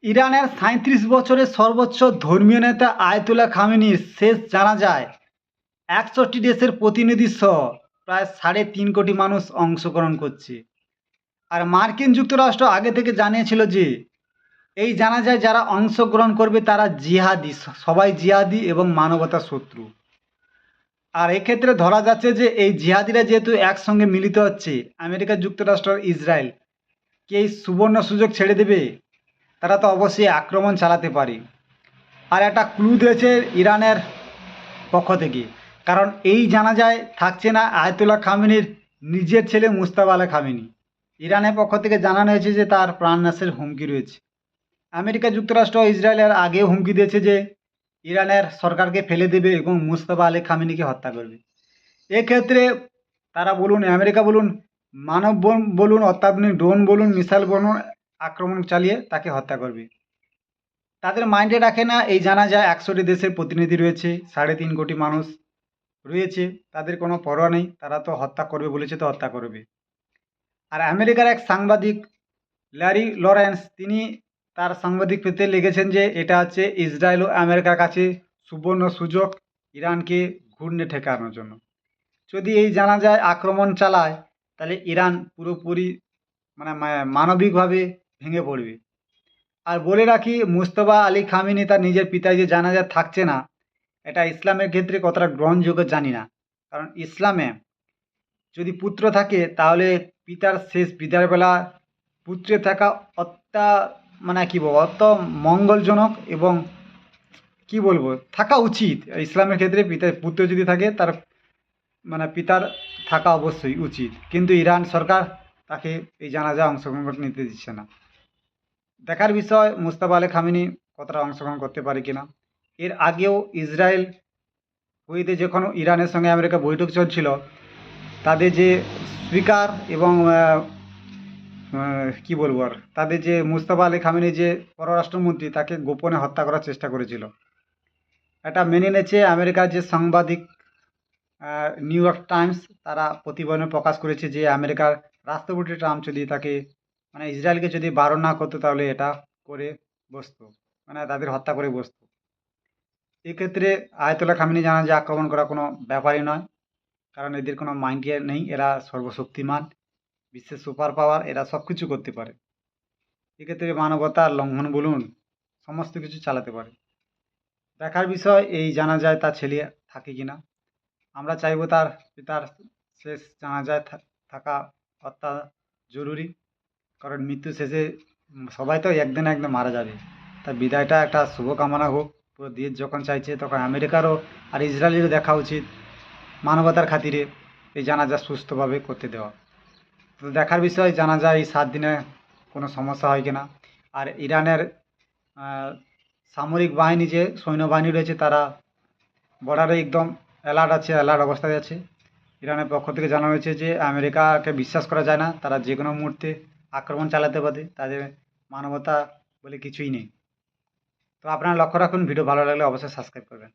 ইরানের ৩৭ বছরের সর্বোচ্চ ধর্মীয় নেতা আয়াতুল্লাহ খামেনির শেষ জানাজায় ৬১ দেশের প্রতিনিধিসহ প্রায় ৩.৫ কোটি মানুষ অংশগ্রহণ করছে। আর মার্কিন যুক্তরাষ্ট্র আগে থেকে জানিয়েছিল যে এই জানাজায় যারা অংশগ্রহণ করবে তারা জিহাদি, সবাই জিহাদি এবং মানবতার শত্রু। আর এক্ষেত্রে ধরা যাচ্ছে যে এই জিহাদিরা যেহেতু একসঙ্গে মিলিত হচ্ছে, আমেরিকা যুক্তরাষ্ট্র আর ইসরায়েল কি এই সুবর্ণ সুযোগ ছেড়ে দেবে? তারা তো অবশ্যই আক্রমণ চালাতে পারে। আর একটা ক্লু দিয়েছে ইরানের পক্ষ থেকে, কারণ এই জানাজায় থাকছে না আয়াতুল্লাহ খামেনির নিজের ছেলে মুজতবা আলী খামেনি। ইরানের পক্ষ থেকে জানানো হয়েছে যে তার প্রাণনাশের হুমকি রয়েছে। আমেরিকা যুক্তরাষ্ট্র ও ইসরায়েলের আগেও হুমকি দিয়েছে যে ইরানের সরকারকে ফেলে দেবে এবং মুজতবা আলী খামেনিকে হত্যা করবে। এক্ষেত্রে তারা বলুন, আমেরিকা বলুন, মানব বলুন, অত্যাধুনিক ড্রোন বলুন, মিসাইল বলুন, আক্রমণ চালিয়ে তাকে হত্যা করবে। তাদের মাইন্ডে রাখে না এই জানাজায় ১০০টি দেশের প্রতিনিধি রয়েছে, ৩.৫ কোটি মানুষ রয়েছে, তাদের কোনো পরোয়া নেই, তারা তো হত্যা করবে বলেছে তো হত্যা করবে। আর আমেরিকার এক সাংবাদিক ল্যারি লরেন্স, তিনি তার সাংবাদিক পেতে লিখেছেন যে এটা হচ্ছে ইসরায়েল ও আমেরিকার কাছে সুবর্ণ সুযোগ ইরানকে ঘূর্ণে ঠেকানোর জন্য। যদি এই জানাজায় আক্রমণ চালায় তাহলে ইরান পুরোপুরি মানে মানবিকভাবে ভেঙে পড়বে। আর বলে রাখি, মুজতবা আলী খামেনি তার নিজের পিতাই যে জানাজায় থাকছে না, এটা ইসলামের ক্ষেত্রে কতটা গ্রহণযোগ্য জানি না। কারণ ইসলামে যদি পুত্র থাকে তাহলে পিতার শেষ বিদায় বেলা পুত্রের থাকা অত্যা মানে কী বলবো, অত মঙ্গলজনক এবং কি বলবো, থাকা উচিত। ইসলামের ক্ষেত্রে পুত্র যদি থাকে তার মানে পিতার থাকা অবশ্যই উচিত, কিন্তু ইরান সরকার তাকে এই জানাজায় অংশগ্রহণ করতে নিতে দিচ্ছে না। দেখার বিষয় মুজতবা আলী খামেনি কতটা অংশগ্রহণ করতে পারে কিনা। এর আগেও ইসরায়েল কুয়েতে যখন ইরানের সঙ্গে আমেরিকা বৈঠক চলছিল, তাদের যে স্পিকার এবং কি বলবো আর, তাদের যে মুজতবা আলী খামেনি যে পররাষ্ট্রমন্ত্রী, তাকে গোপনে হত্যা করার চেষ্টা করেছিল। এটা মেনে নিয়েছে আমেরিকার যে সাংবাদিক নিউ ইয়র্ক টাইমস, তারা প্রতিবেদন প্রকাশ করেছে যে আমেরিকার রাষ্ট্রপতি ট্রাম্প যদি তাকে মানে ইসরায়েলকে যদি বারণ না করতো তাহলে এটা করে বসতো, মানে তাদের হত্যা করে বসতো। এক্ষেত্রে আয়াতুল্লাহ খামেনি জানান যে আক্রমণ করা কোনো ব্যাপারই নয়, কারণ এদের কোনো মাইন্ড নেই, এরা সর্বশক্তিমান, বিশ্বের সুপার পাওয়ার, এরা সব কিছু করতে পারে। এক্ষেত্রে মানবতার লঙ্ঘন বলুন, সমস্ত কিছু চালাতে পারে। দেখার বিষয় এই জানাজায় তার ছেলে থাকে কিনা। আমরা চাইবো তার পিতার শেষ জানাজায় থাকা অত্যন্ত জরুরি, কারণ মৃত্যু শেষে সবাই তো একদিন না একদিন মারা যাবে। তার বিদায়টা একটা শুভকামনা হোক। পুরো দেশ যখন চাইছে তখন আমেরিকারও আর ইসরায়েলেরও দেখা উচিত মানবতার খাতিরে এই জানাজা সুস্থভাবে করতে দেওয়া। তো দেখার বিষয় জানাজা এই 7 দিনে কোনো সমস্যা হয় কিনা। আর ইরানের সামরিক বাহিনী যে সৈন্যবাহিনী রয়েছে, তারা বর্ডারে একদম অ্যালার্ট আছে, অ্যালার্ট অবস্থায় আছে। ইরানের পক্ষ থেকে জানানো হয়েছে যে আমেরিকাকে বিশ্বাস করা যায় না, তারা যে কোনো মুহূর্তে আক্রমণ চালাতে পারে, তাদের মানবতা বলে কিছুই নেই। তো আপনারা লক্ষ্য রাখুন, ভিডিও ভালো লাগলে অবশ্যই সাবস্ক্রাইব করবেন।